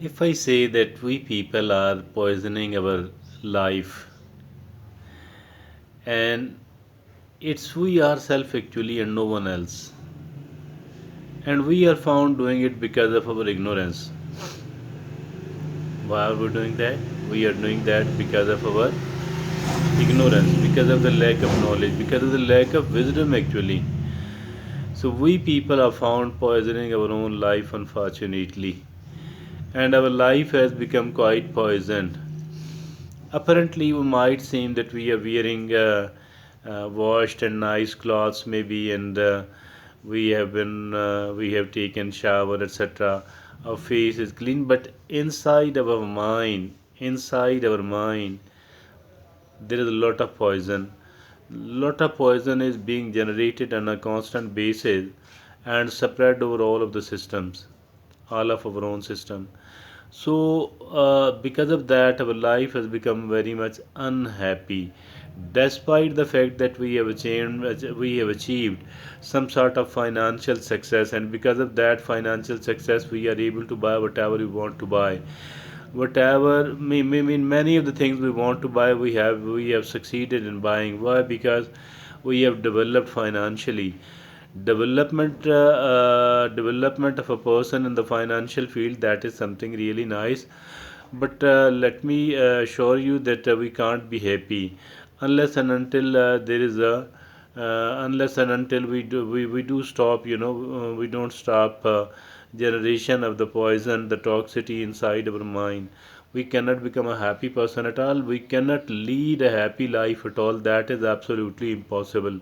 If I say that we people are poisoning our life, and it's we ourselves actually and no one else, and we are found doing it because of our ignorance. Why are we doing that? We are doing that because of our ignorance, because of the lack of knowledge, because of the lack of wisdom actually. So we people are found poisoning our own life unfortunately, and our life has become quite poisoned. Apparently, we might seem that we are wearing washed and nice clothes, maybe, and we have taken shower, etc. Our face is clean, but inside our mind, there is a lot of poison. Lot of poison is being generated on a constant basis and spread over all of the systems, all of our own system. So, because of that, our life has become very much unhappy, despite the fact that we have achieved some sort of financial success, and because of that financial success, we are able to buy whatever we want to buy. Whatever, mean many of the things we want to buy, we have succeeded in buying. Why? Because we have developed financially. Development of a person in the financial field, that is something really nice, but let me assure you that we can't be happy unless and until there is a unless and until we do stop, we don't stop generation of the poison, the toxicity inside our mind. We cannot become a happy person at all. We cannot lead a happy life at all. That is absolutely impossible.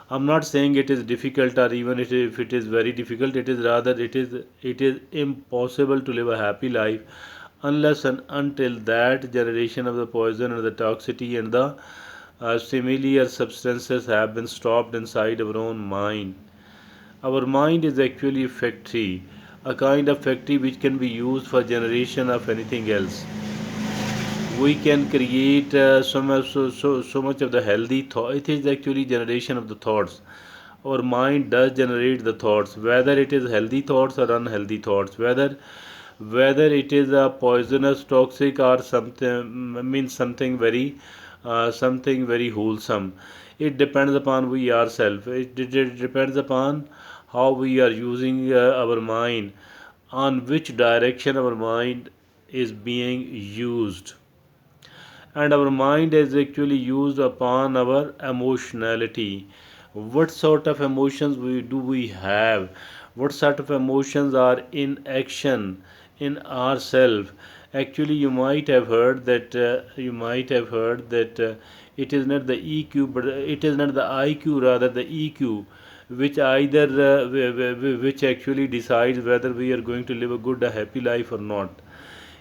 I'm not saying it is difficult, or even if it is very difficult. It is rather, it is impossible to live a happy life unless and until that generation of the poison and the toxicity and the similar substances have been stopped inside our own mind. Our mind is actually a factory, a kind of factory which can be used for generation of anything else. We can create so much of the healthy thought. It is actually generation of the thoughts. Our mind does generate the thoughts, whether it is healthy thoughts or unhealthy thoughts, whether it is a poisonous, toxic, or something, means something very wholesome. It depends upon we ourselves. It depends upon how we are using our mind, on which direction our mind is being used. And our mind is actually used upon our emotionality. What sort of emotions we have, what sort of emotions are in action in ourself. Actually, you might have heard that it is not the EQ, but it is not the IQ, rather the EQ, which either which actually decides whether we are going to live a good, a happy life or not.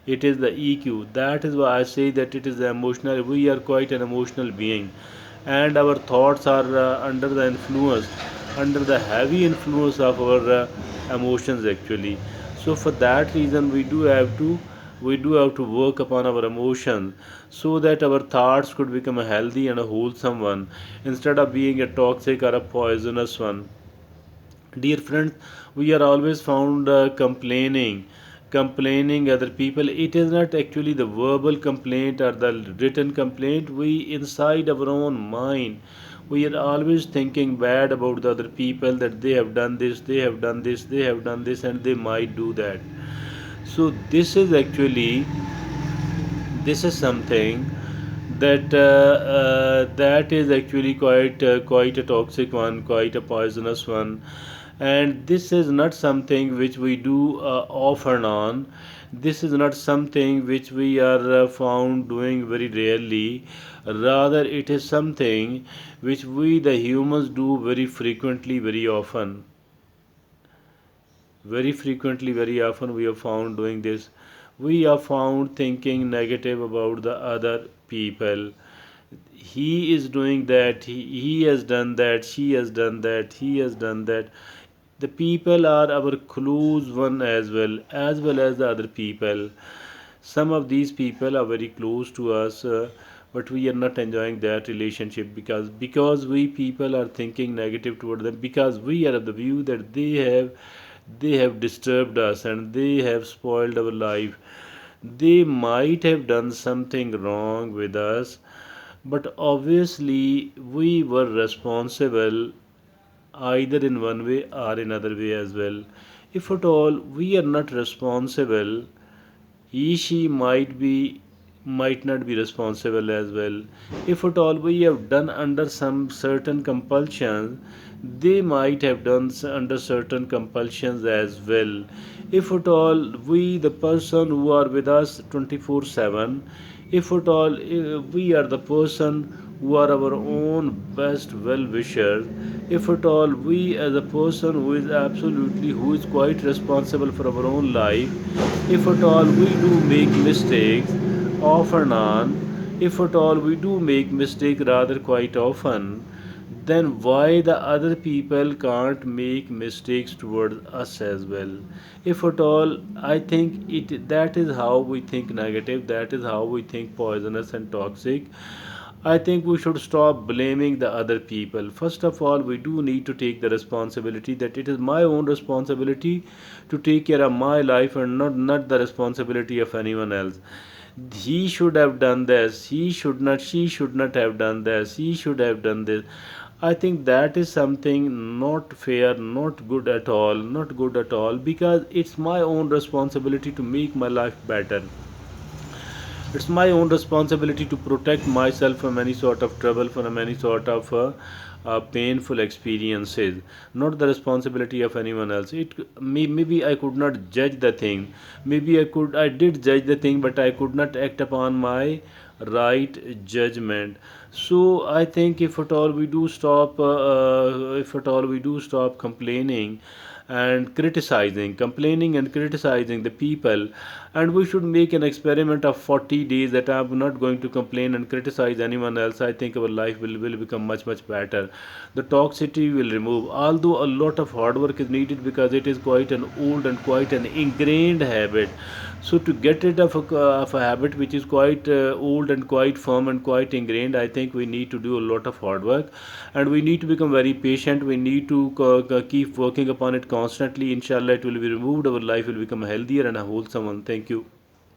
It is the EQ. That is why I say that it is the emotional. We are quite an emotional being, and our thoughts are under the influence, under the heavy influence of our emotions actually. So for that reason, we do have to work upon our emotions so that our thoughts could become a healthy and a wholesome one instead of being a toxic or a poisonous one. Dear friends, we are always found complaining other people. It is not actually the verbal complaint or the written complaint. We inside our own mind, we are always thinking bad about the other people, that they have done this, they have done this, they have done this, and they might do that. So this is something that is actually quite a toxic one, quite a poisonous one. And this is not something which we do off and on. This is not something which we are found doing very rarely. Rather, it is something which we the humans do very frequently, very often we are found doing this. We are found thinking negative about the other people. He is doing that, he has done that, she has done that, he has done that. The people are our close one, as well as the other people. Some of these people are very close to us, but we are not enjoying that relationship because we people are thinking negative toward them, because we are of the view that they have disturbed us and they have spoiled our life. They might have done something wrong with us, but obviously we were responsible either in one way or another way as well. If at all we are not responsible, he she might not be responsible as well. If at all we have done under some certain compulsions, they might have done under certain compulsions as well. If at all we the person who are with us 24/7, if at all we are the person who are our own best well wishers, if at all we as a person who is absolutely who is quite responsible for our own life, if at all we do make mistakes off and on, if at all we do make mistake rather quite often, then why the other people can't make mistakes towards us as well? If at all, I think it that is how we think negative, that is how we think poisonous and toxic. I think we should stop blaming the other people. First of all, we do need to take the responsibility that it is my own responsibility to take care of my life and not the responsibility of anyone else. He should have done this, he should not, she should not have done this, he should have done this. I think that is something not fair, not good at all, not good at all, because it's my own responsibility to make my life better. It's my own responsibility to protect myself from any sort of trouble, from any sort of painful experiences, not the responsibility of anyone else. Maybe I could not judge the thing, maybe I did judge the thing, but I could not act upon my right judgment. So I think if at all we do stop if at all we do stop complaining and criticizing, complaining and criticizing the people, and we should make an experiment of 40 days that I'm not going to complain and criticize anyone else. I think our life will become much better. The toxicity will remove, although a lot of hard work is needed because it is quite an old and quite an ingrained habit. So to get rid of a habit which is quite old and quite firm and quite ingrained, I think we need to do a lot of hard work, and we need to become very patient. We need to keep working upon it constantly. Inshallah, it will be removed. Our life will become a healthier and a wholesome one. Thank you.